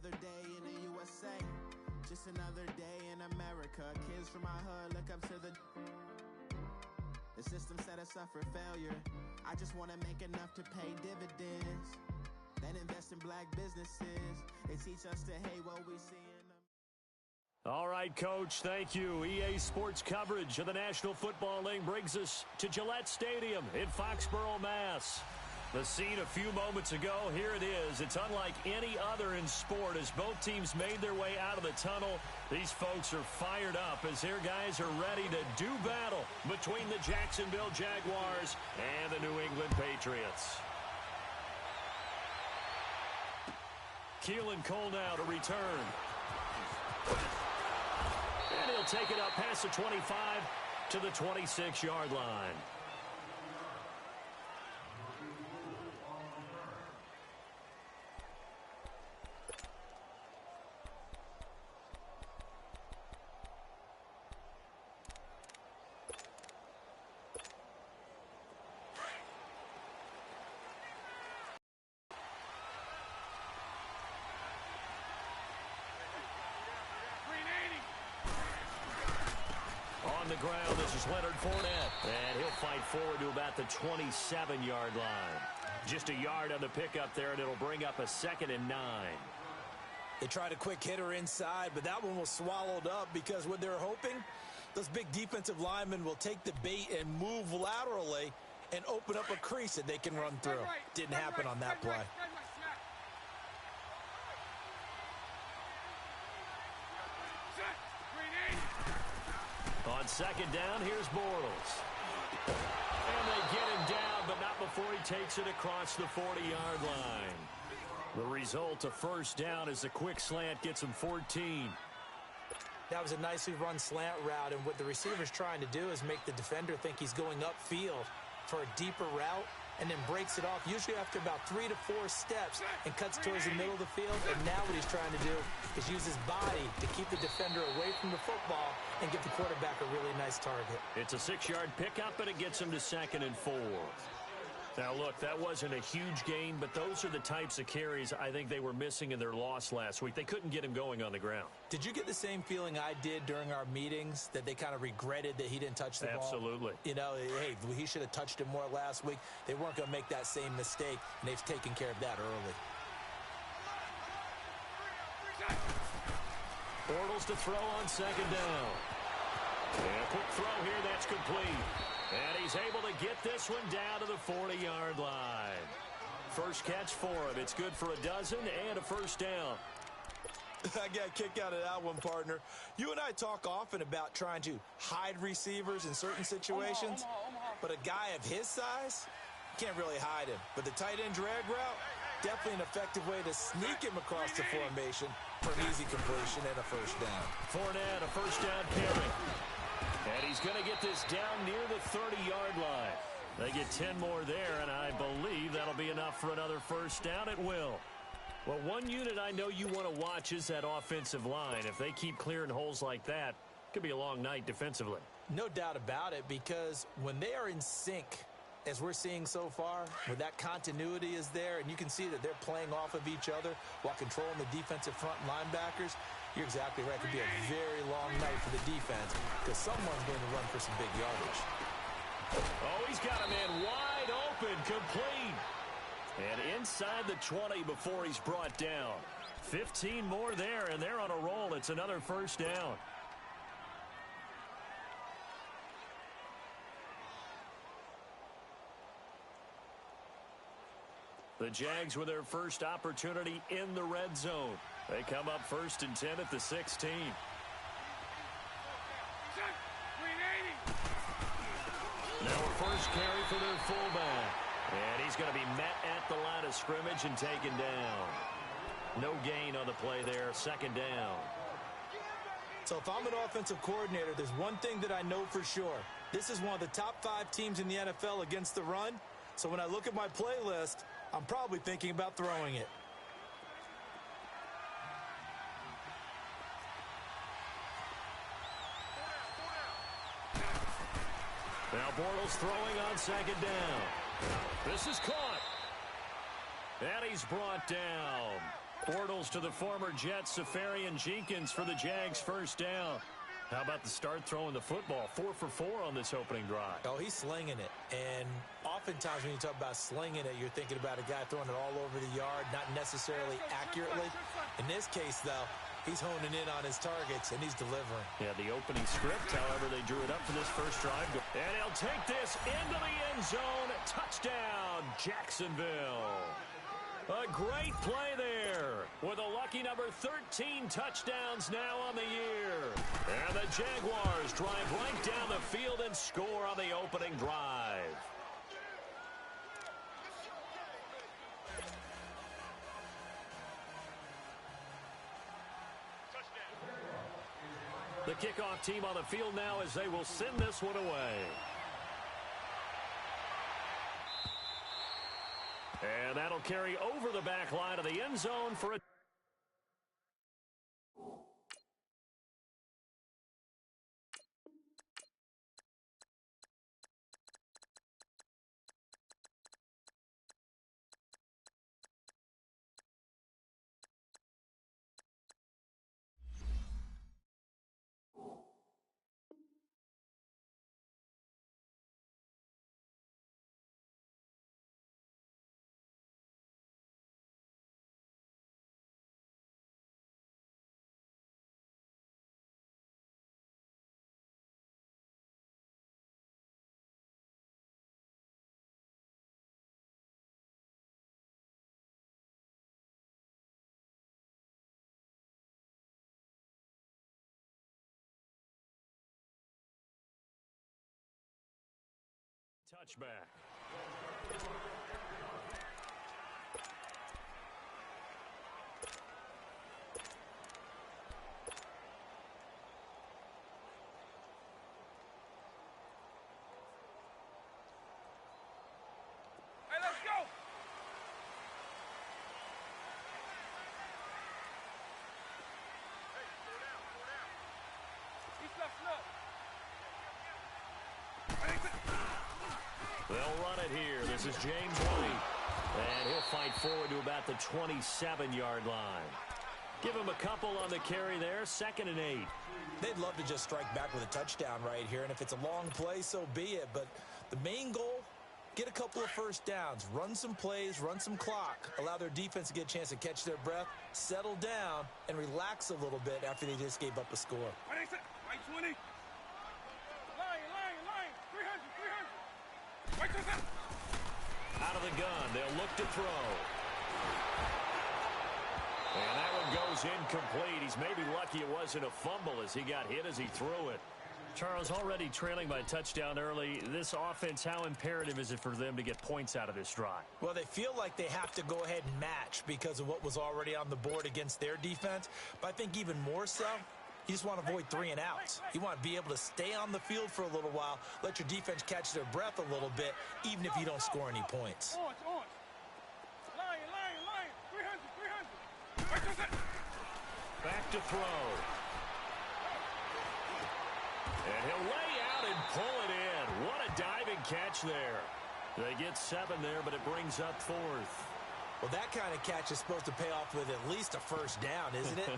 another day in the USA. Just another day in America. Kids from my hood look up to the system set us up for failure. I just want to make enough to pay dividends, then invest in black businesses. They teach us to hate what we see in them. All right, Coach, thank you. EA Sports coverage of the National Football League brings us to Gillette Stadium in Foxborough, Mass. The scene a few moments ago, here it is. It's unlike any other in sport as both teams made their way out of the tunnel. These folks are fired up as their guys are ready to do battle between the Jacksonville Jaguars and the New England Patriots. Keelan Cole now to return. And he'll take it up past the 25 to the 26-yard line. On the ground, this is Leonard Fournette, and he'll fight forward to about the 27-yard line. Just a yard on the pickup there, and it'll bring up a 2nd and 9. They tried a quick hitter inside, but that one was swallowed up because what they're hoping, those big defensive linemen will take the bait and move laterally and open up a crease that they can run through. Didn't happen on that play. On 2nd down, here's Bortles. And they get him down, but not before he takes it across the 40-yard line. The result, a 1st down as the quick slant gets him 14. That was a nicely run slant route, and what the receiver's trying to do is make the defender think he's going upfield for a deeper route, and then breaks it off, usually after about 3 to 4 steps, and cuts towards the middle of the field. And now what he's trying to do is use his body to keep the defender away from the football and give the quarterback a really nice target. It's a 6-yard pickup, and it gets him to 2nd and 4. Now, look, that wasn't a huge gain, but those are the types of carries I think they were missing in their loss last week. They couldn't get him going on the ground. Did you get the same feeling I did during our meetings, that they kind of regretted that he didn't touch the ball? Absolutely. You know, hey, he should have touched him more last week. They weren't going to make that same mistake, and they've taken care of that early. Bortles to throw on 2nd down. And a quick throw here, that's complete. And he's able to get this one down to the 40-yard line. First catch for him. It's good for a dozen and a 1st down. I got a kick out of that one, partner. You and I talk often about trying to hide receivers in certain situations, but a guy of his size can't really hide him. But the tight end drag route, definitely an effective way to sneak him across the formation for an easy completion and a 1st down. Fournette, a 1st down carry. And he's going to get this down near the 30-yard line. They get 10 more there, and I believe that'll be enough for another 1st down. It will. Well, one unit I know you want to watch is that offensive line. If they keep clearing holes like that, it could be a long night defensively. No doubt about it, because when they are in sync, as we're seeing so far, where that continuity is there, and you can see that they're playing off of each other while controlling the defensive front linebackers, you're exactly right. It could be a very long night for the defense because someone's going to run for some big yardage. Oh, he's got a man wide open, complete. And inside the 20 before he's brought down. 15 more there, and they're on a roll. It's another 1st down. The Jags with their first opportunity in the red zone. They come up 1st and 10 at the 16. Now a first carry for their fullback. And he's going to be met at the line of scrimmage and taken down. No gain on the play there, 2nd down. So if I'm an offensive coordinator, there's one thing that I know for sure. This is one of the top 5 teams in the NFL against the run. So when I look at my playlist, I'm probably thinking about throwing it. Now Bortles throwing on 2nd down. This is caught. And he's brought down. Bortles to the former Jets, Safarian Jenkins for the Jags first down. How about the start throwing the football? 4 for 4 on this opening drive. Oh, he's slinging it. And oftentimes when you talk about slinging it, you're thinking about a guy throwing it all over the yard, not necessarily accurately. In this case, though, he's honing in on his targets, and he's delivering. Yeah, the opening script, however, they drew it up for this first drive. And he'll take this into the end zone. Touchdown, Jacksonville. A great play there with a lucky number 13 touchdowns now on the year. And the Jaguars drive right down the field and score on the opening drive. The kickoff team on the field now as they will send this one away. And that'll carry over the back line of the end zone for a touchback. Hey, let's go. Hey, slow down, slow down. He's flexing up. They'll run it here. This is James White. And he'll fight forward to about the 27-yard line. Give him a couple on the carry there. 2nd and 8. They'd love to just strike back with a touchdown right here, and if it's a long play, so be it. But the main goal, get a couple of first downs, run some plays, run some clock, allow their defense to get a chance to catch their breath, settle down, and relax a little bit after they just gave up a score. White 20. Line, 300. White 20. Out of the gun, they'll look to throw. And that one goes incomplete. He's maybe lucky it wasn't a fumble as he got hit as he threw it. Charles, already trailing by a touchdown early. This offense, how imperative is it for them to get points out of this drive? Well, they feel like they have to go ahead and match because of what was already on the board against their defense. But I think even more so, you just want to avoid 3 and outs. You want to be able to stay on the field for a little while, let your defense catch their breath a little bit, even if you don't score any points. Line. 300. Back to throw. And he'll lay out and pull it in. What a diving catch there. They get 7 there, but it brings up 4th. Well, that kind of catch is supposed to pay off with at least a first down, isn't it?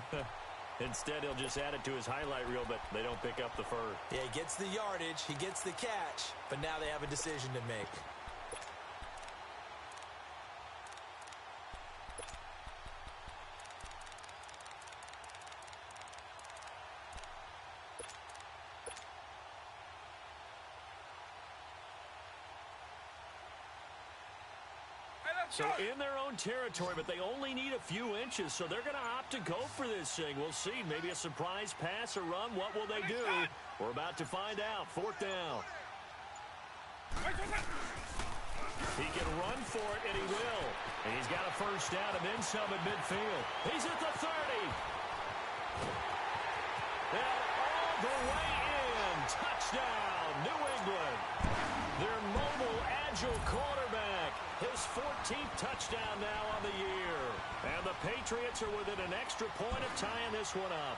Instead, he'll just add it to his highlight reel, but they don't pick up the first. Yeah, he gets the yardage, he gets the catch, but now they have a decision to make. So in their own territory, but they only need a few inches, so they're going to opt to go for this thing. We'll see. Maybe a surprise pass or run. What will they do? We're about to find out. 4th down. He can run for it, and he will. And he's got a first down and then some at midfield. He's at the 30. And all the way in. Touchdown, New England. Their mobile, agile quarterback. His 14th touchdown now on the year. And the Patriots are within an extra point of tying this one up.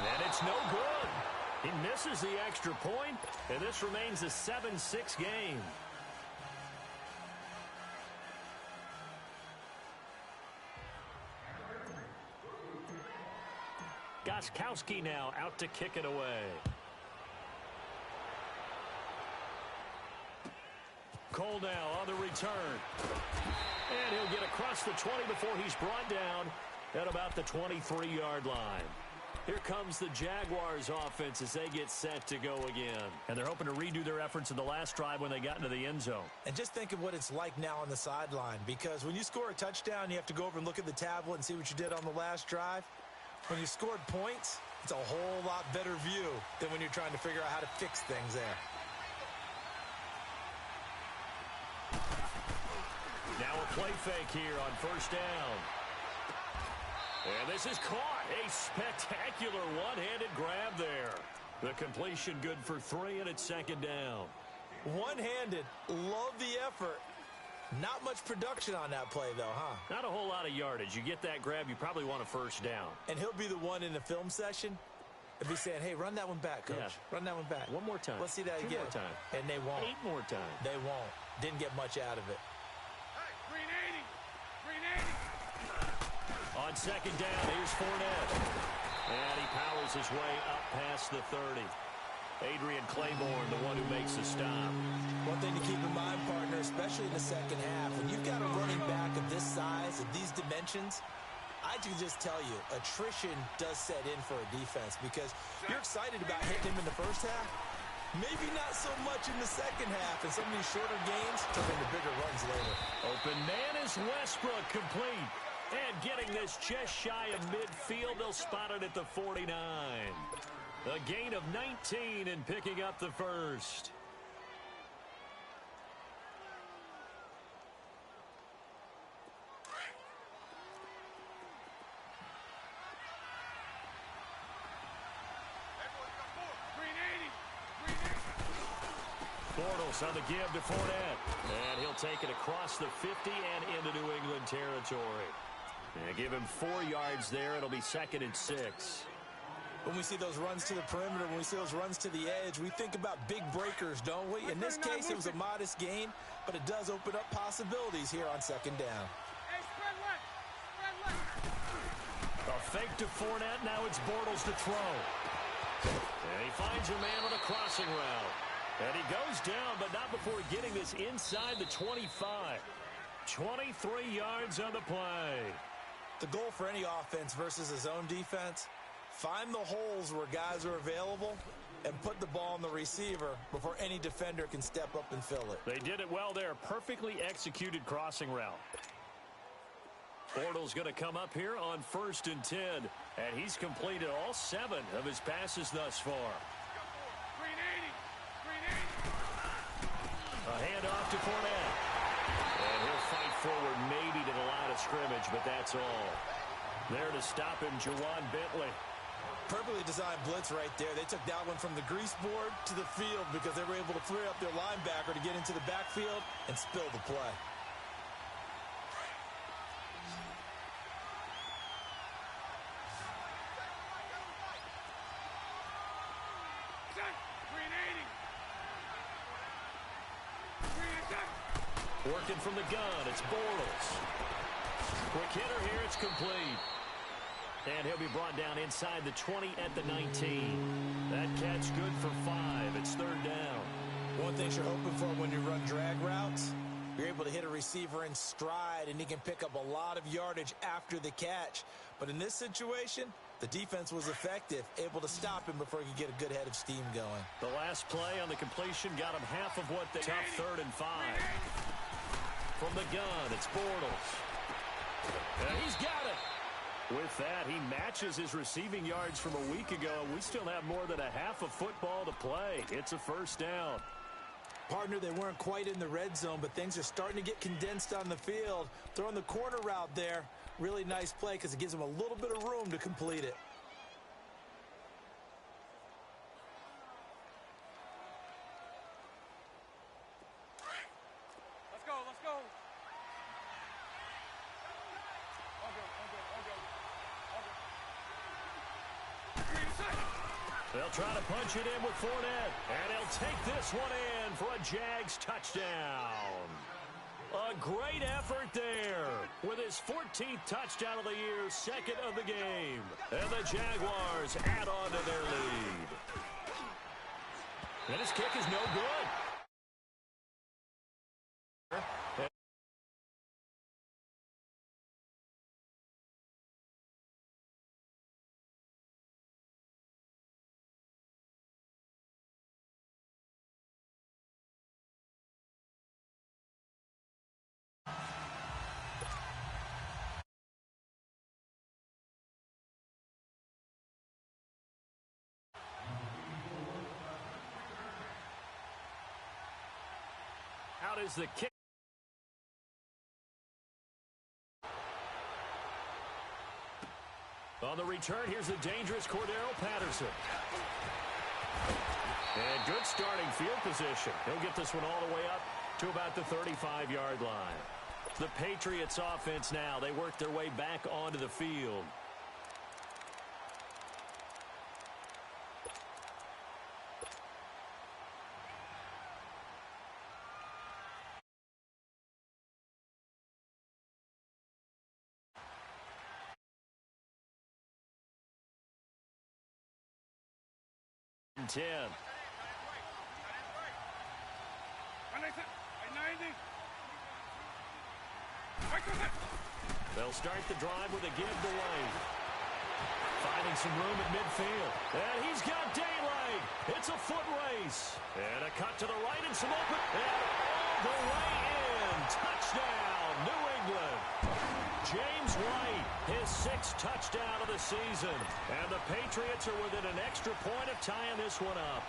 And it's no good. He misses the extra point, and this remains a 7-6 game. Gostkowski now out to kick it away. Cole now on the return. And he'll get across the 20 before he's brought down at about the 23-yard line. Here comes the Jaguars offense as they get set to go again. And they're hoping to redo their efforts in the last drive when they got into the end zone. And just think of what it's like now on the sideline, because when you score a touchdown, you have to go over and look at the tablet and see what you did on the last drive. When you scored points, it's a whole lot better view than when you're trying to figure out how to fix things there. Now a play fake here on first down. And this is caught. A spectacular one-handed grab there. The completion good for 3, and it's second down. One-handed. Love the effort. Not much production on that play, though, huh? Not a whole lot of yardage. You get that grab, you probably want a first down. And he'll be the one in the film session. He'll be saying, hey, run that one back, Coach. Yeah. Run that one back. One more time. Let's see that 2 again. more time. And they won't. 8 more times. They won't. Didn't get much out of it. Hey, 380. 380. On second down, here's Fournette. And he powers his way up past the 30. Adrian Claiborne, the one who makes the stop. One thing to keep in mind, partner, especially in the second half, when you've got a running back of this size, of these dimensions, I can just tell you, attrition does set in for a defense because you're excited about hitting him in the first half. Maybe not so much in the second half, and some of these shorter games turn into bigger runs later. Open man is Westbrook, complete. And getting this just shy of midfield, they'll spot it at the 49. A gain of 19 and picking up the first. Bortles on the give to Fournette. And he'll take it across the 50 and into New England territory. And give him 4 yards there. It'll be 2nd and 6. When we see those runs to the perimeter, when we see those runs to the edge, we think about big breakers, don't we? In this case, it was a modest gain, but it does open up possibilities here on second down. Hey, spread left. Spread left. A fake to Fournette. Now it's Bortles to throw. And he finds a man on a crossing route. And he goes down, but not before getting this inside the 25. 23 yards on the play. The goal for any offense versus a zone defense, find the holes where guys are available and put the ball on the receiver before any defender can step up and fill it. They did it well there. Perfectly executed crossing route. Bortles going to come up here on 1st and 10. And he's completed all 7 of his passes thus far. 380. 380. A handoff to Fournette. And he'll fight forward maybe to the line of scrimmage, but that's all. There to stop him, Juwan Bentley. Perfectly designed blitz right there. They took that one from the grease board to the field because they were able to free up their linebacker to get into the backfield and spill the play. Working from the gun, it's Bortles. Quick hitter here, it's complete. And he'll be brought down inside the 20 at the 19. That catch good for 5. It's 3rd down. One thing you're hoping for when you run drag routes, you're able to hit a receiver in stride, and he can pick up a lot of yardage after the catch. But in this situation, the defense was effective, able to stop him before he could get a good head of steam going. The last play on the completion got him half of what they... Tough 3rd and 5. From the gun, it's Bortles. And he's got it. With that, he matches his receiving yards from a week ago. We still have more than a half of football to play. It's a 1st down. Partner, they weren't quite in the red zone, but things are starting to get condensed on the field. Throwing the corner route there. Really nice play because it gives them a little bit of room to complete it. Let's go. Let's go. They'll try to punch it in with Fournette. And he'll take this one in for a Jags touchdown. A great effort there with his 14th touchdown of the year, second of the game. And the Jaguars add on to their lead. And his kick is no good. Out is the kick. On the return, here's the dangerous Cordero Patterson. And good starting field position. He'll get this one all the way up to about the 35-yard line. The Patriots offense now. They work their way back onto the field. They'll start the drive with a give to White. Finding some room at midfield. And he's got daylight. It's a foot race. And a cut to the right and some open. And all the way in. Touchdown, New England. James White, his 6th touchdown of the season. And the Patriots are within an extra point of tying this one up.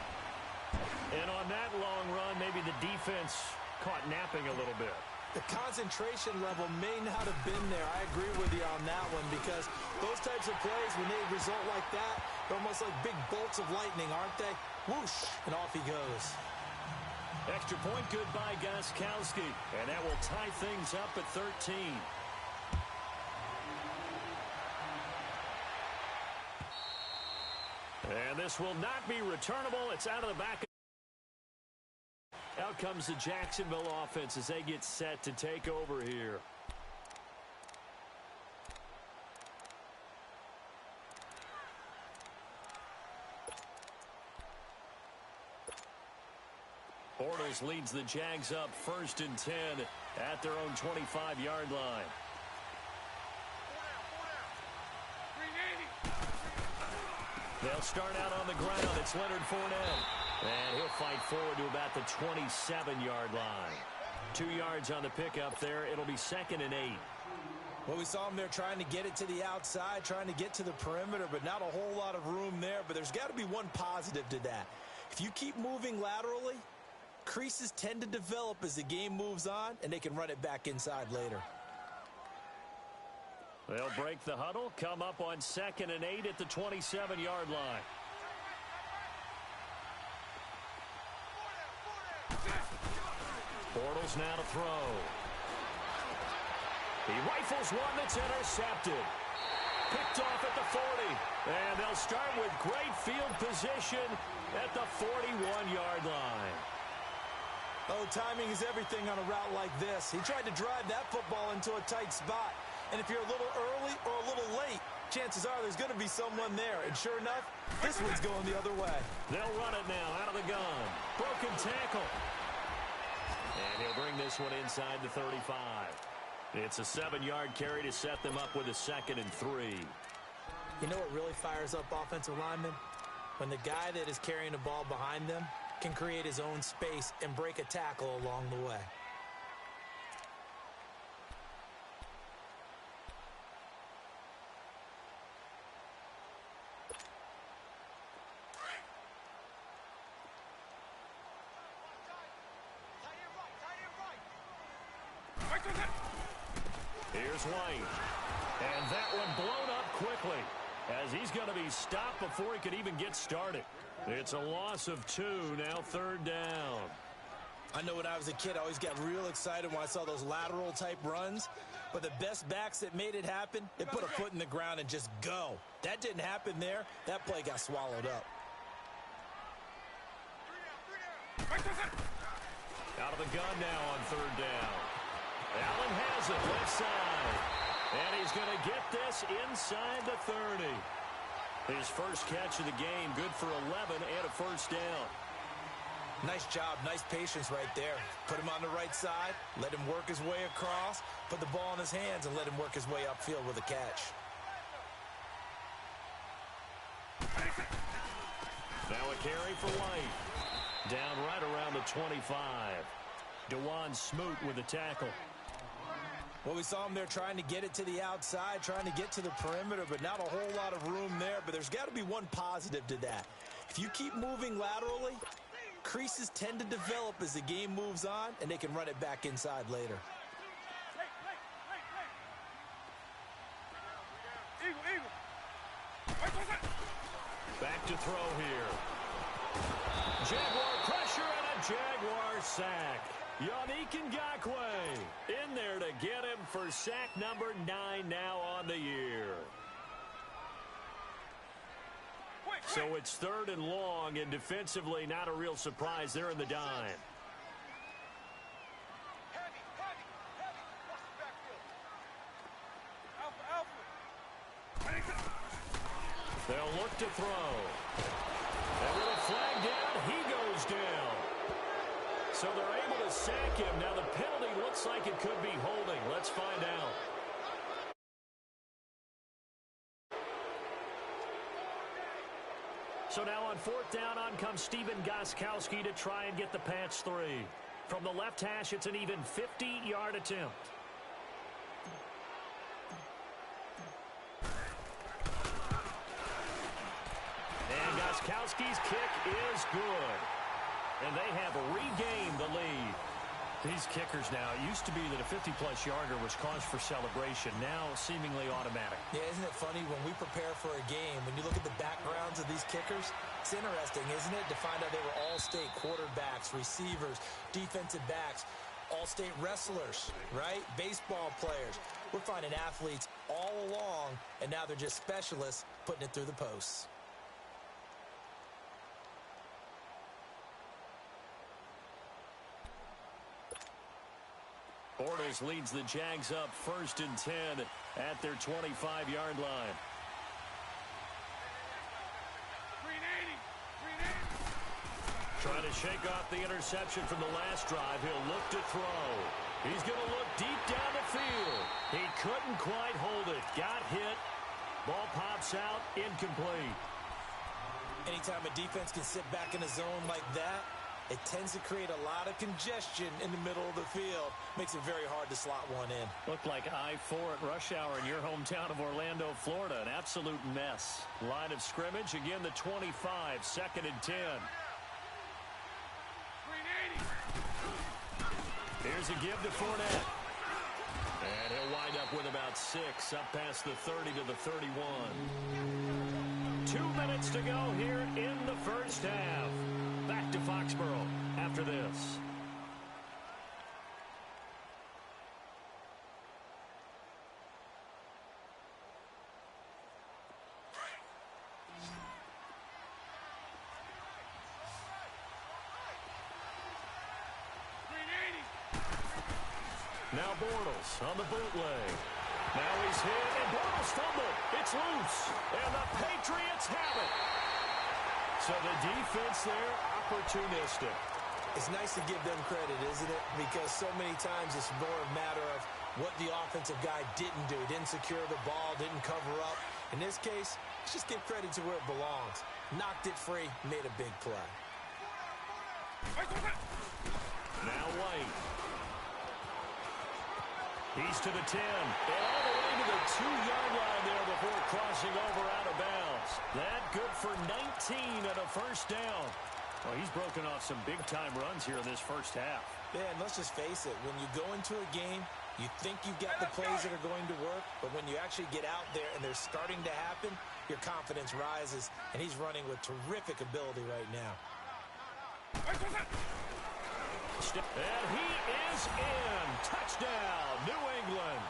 And on that long run, maybe the defense caught napping a little bit. The concentration level may not have been there. I agree with you on that one because those types of plays, when they result like that, they're almost like big bolts of lightning, aren't they? Whoosh, and off he goes. Extra point good by Gostkowski, and that will tie things up at 13. And this will not be returnable. It's out of the back. Out comes the Jacksonville offense as they get set to take over here. Bortles leads the Jags up 1st and 10 at their own 25-yard line. They'll start out on the ground. It's Leonard Fournette. And he'll fight forward to about the 27-yard line. 2 yards on the pickup there. It'll be 2nd and 8. Well, we saw him there trying to get it to the outside, trying to get to the perimeter, but not a whole lot of room there. But there's got to be one positive to that. If you keep moving laterally, creases tend to develop as the game moves on, and they can run it back inside later. They'll break the huddle, come up on 2nd and 8 at the 27-yard line. Bortles now to throw. He rifles one that's intercepted. Picked off at the 40. And they'll start with great field position at the 41-yard line. Oh, timing is everything on a route like this. He tried to drive that football into a tight spot. And if you're a little early or a little late, chances are there's going to be someone there. And sure enough, this one's going the other way. They'll run it now out of the gun. Broken tackle. And he'll bring this one inside the 35. It's a 7-yard carry to set them up with a 2nd and 3. You know what really fires up offensive linemen? When the guy that is carrying the ball behind them can create his own space and break a tackle along the way. Here's White. And that one blown up quickly as he's going to be stopped before he could even get started. It's a loss of 2, now 3rd down. I know when I was a kid, I always got real excited when I saw those lateral type runs. But the best backs that made it happen, they put a foot in the ground and just go. That didn't happen there. That play got swallowed up. Out of the gun now on third down. Allen has it left side. And he's going to get this inside the 30. His first catch of the game, good for 11 and a first down. Nice job, nice patience right there. Put him on the right side, let him work his way across, put the ball in his hands, and let him work his way upfield with a catch. Now a carry for White. Down right around the 25. DeJuan Smoot with a tackle. Well, we saw him there trying to get it to the outside, trying to get to the perimeter, but not a whole lot of room there. But there's got to be one positive to that. If you keep moving laterally, creases tend to develop as the game moves on, and they can run it back inside later. Back to throw here. Jaguar pressure and a Jaguar sack. Yannick Ngakoue in there to get him for sack number 9 now on the year. So it's third and long, and defensively not a real surprise. They're in the dime. They'll look to throw. And with a flag down, he goes down. So they're able to sack him. Now the penalty looks like it could be holding. Let's find out. So now on fourth down, on comes Stephen Gostkowski to try and get the patch 3. From the left hash, it's an even 50-yard attempt. And Gostkowski's kick is good. And they have regained the lead. These kickers now, it used to be that a 50-plus yarder was cause for celebration. Now seemingly automatic. Yeah, isn't it funny when we prepare for a game, when you look at the backgrounds of these kickers, it's interesting, isn't it, to find out they were all-state quarterbacks, receivers, defensive backs, all-state wrestlers, right? Baseball players. We're finding athletes all along, and now they're just specialists putting it through the posts. Bortles leads the Jags up 1st and 10 at their 25-yard line. Trying to shake off the interception from the last drive. He'll look to throw. He's going to look deep down the field. He couldn't quite hold it. Got hit. Ball pops out. Incomplete. Anytime a defense can sit back in a zone like that, it tends to create a lot of congestion in the middle of the field. Makes it very hard to slot one in. Looked like I-4 at rush hour in your hometown of Orlando, Florida. An absolute mess. Line of scrimmage, again the 25, 2nd and 10. Here's a give to Fournette. And he'll wind up with about 6, up past the 30 to the 31. 2 minutes to go here in the first half. Back to Foxborough after this. Now Bortles on the bootleg. Now he's hit, and Bortles fumbled. It's loose, and the Patriots have it. So the defense there, opportunistic. It's nice to give them credit, isn't it? Because so many times it's more a matter of what the offensive guy didn't do. Didn't secure the ball, didn't cover up. In this case, let's just give credit to where it belongs. Knocked it free, made a big play. Now White. He's to the 10. And all the way to the 2-yard line there before crossing over out of bounds. That good for 19 and a first down. Well, he's broken off some big-time runs here in this first half. Yeah, and let's just face it. When you go into a game, you think you've got the plays that are going to work, but when you actually get out there and they're starting to happen, your confidence rises, and he's running with terrific ability right now. And he is in. Touchdown, New England.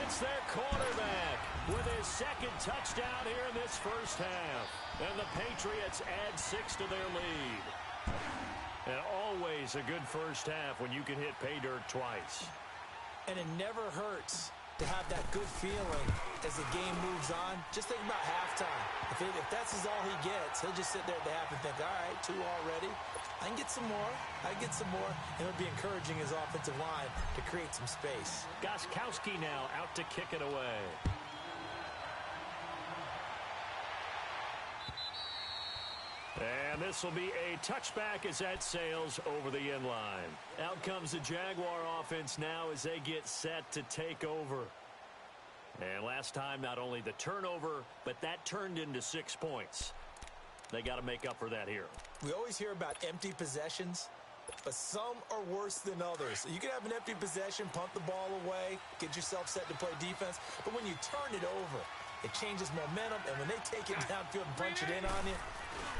It's their quarterback with his 2nd touchdown here in this first half. And the Patriots add 6 to their lead. And always a good first half when you can hit pay dirt twice. And it never hurts to have that good feeling as the game moves on. Just think about halftime. If that's all he gets, he'll just sit there at the half and think, all right, 2 already. I can get some more. I can get some more. And it'll be encouraging his offensive line to create some space. Gostkowski now out to kick it away. And this will be a touchback as that sails over the end line. Out comes the Jaguar offense now as they get set to take over. And last time, not only the turnover, but that turned into 6 points. They got to make up for that here. We always hear about empty possessions, but some are worse than others. You can have an empty possession, punt the ball away, get yourself set to play defense, but when you turn it over, it changes momentum, and when they take it downfield and punch it in on you,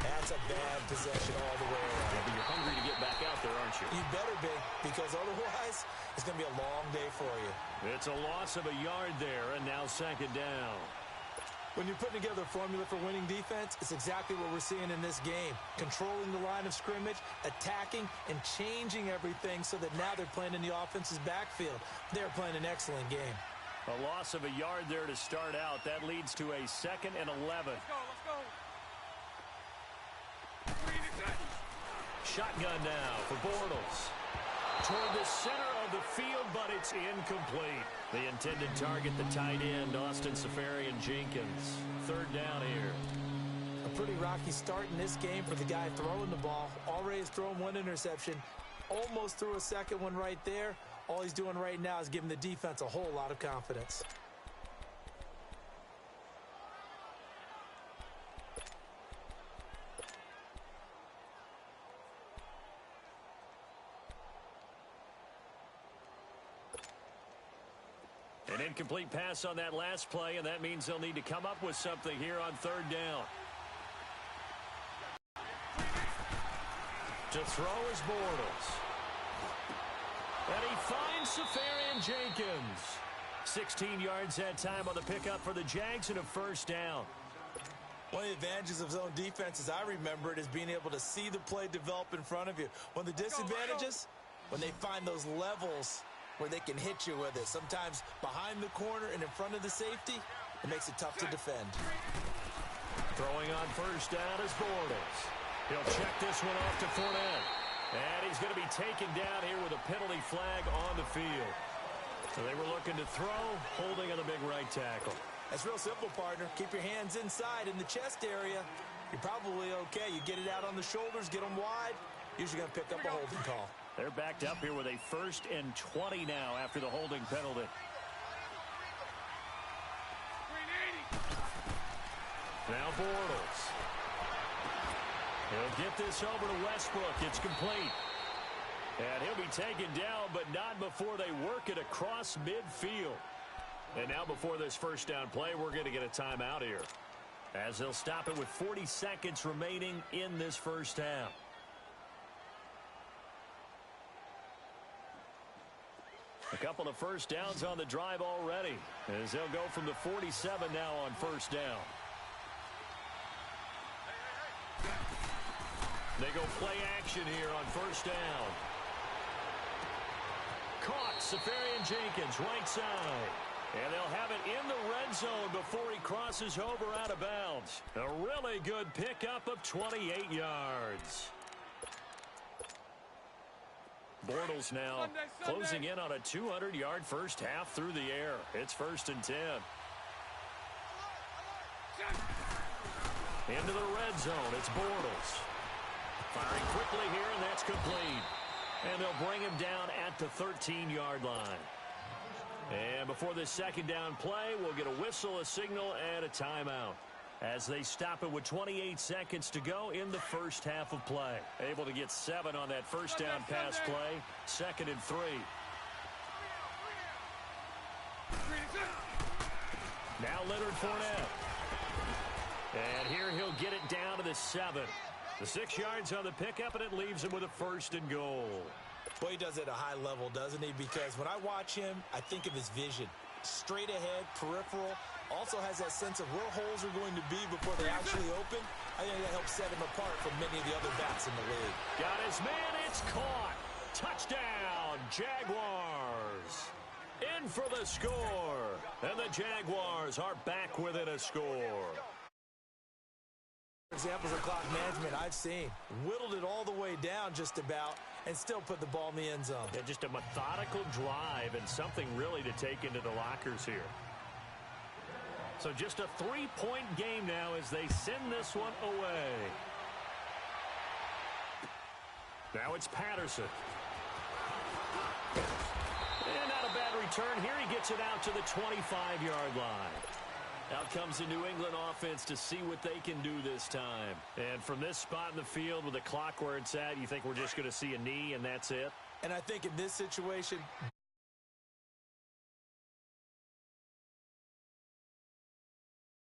that's a bad possession all the way around. Yeah, but you're hungry to get back out there, aren't you? You better be, because otherwise, it's going to be a long day for you. It's a loss of a yard there, and now second down. When you're putting together a formula for winning defense, it's exactly what we're seeing in this game. Controlling the line of scrimmage, attacking, and changing everything so that now they're playing in the offense's backfield. They're playing an excellent game. A loss of a yard there to start out. That leads to a 2nd and 11. Let's go. Shotgun now for Bortles. Toward the center of the field, but it's incomplete. The intended target, the tight end, Austin Seferian-Jenkins. 3rd down here. A pretty rocky start in this game for the guy throwing the ball. Already has thrown 1 interception. Almost threw a second one right there. All he's doing right now is giving the defense a whole lot of confidence. An incomplete pass on that last play, and that means they'll need to come up with something here on 3rd down. To throw is Bortles. And he finds Seferian-Jenkins. 16 yards that time on the pickup for the Jags and a 1st down. One of the advantages of zone defense, as I remember it, is being able to see the play develop in front of you. One of the disadvantages, when they find those levels where they can hit you with it. Sometimes behind the corner and in front of the safety, it makes it tough to defend. Throwing on 1st down is Bortles. He'll check this one off to Fournette. And he's going to be taken down here with a penalty flag on the field. So they were looking to throw, holding on the big right tackle. That's real simple, partner. Keep your hands inside in the chest area. You're probably okay. You get it out on the shoulders, get them wide. Usually going to pick up a holding call. They're backed up here with a 1st and 20 now after the holding penalty. Now Bortles. He'll get this over to Westbrook. It's complete. And he'll be taken down, but not before they work it across midfield. And now before this 1st down play, we're going to get a timeout here, as they'll stop it with 40 seconds remaining in this 1st half. A couple of 1st downs on the drive already, as they'll go from the 47 now on 1st down. They go play action here on 1st down. Caught, Seferian-Jenkins, right side. And they'll have it in the red zone before he crosses over out of bounds. A really good pickup of 28 yards. Bortles now closing in on a 200-yard 1st half through the air. It's 1st and 10. Into the red zone, it's Bortles. Firing quickly here, and that's complete. And they'll bring him down at the 13-yard line. And before this 2nd down play, we'll get a whistle, a signal, and a timeout, as they stop it with 28 seconds to go in the 1st half of play. Able to get 7 on that 1st down pass play. 2nd and 3. Now Leonard Fournette. And here he'll get it down to the 7. The 6 yards on the pickup, and it leaves him with a 1st and goal. Boy, he does it at a high level, doesn't he? Because when I watch him, I think of his vision. Straight ahead, peripheral, Also has that sense of where holes are going to be before they actually open. I think that helps set him apart from many of the other bats in the league. Got his man, it's caught. Touchdown, Jaguars. In for the score. And the Jaguars are back within a score. Examples of clock management I've seen. Whittled it all the way down just about and still put the ball in the end zone. Yeah, just a methodical drive and something really to take into the lockers here. So just a 3-point game now as they send this one away. Now it's Patterson. And not a bad return here. He gets it out to the 25-yard line. Out comes the New England offense to see what they can do this time. And from this spot in the field with the clock where it's at, you think we're just going to see a knee and that's it? And I think in this situation,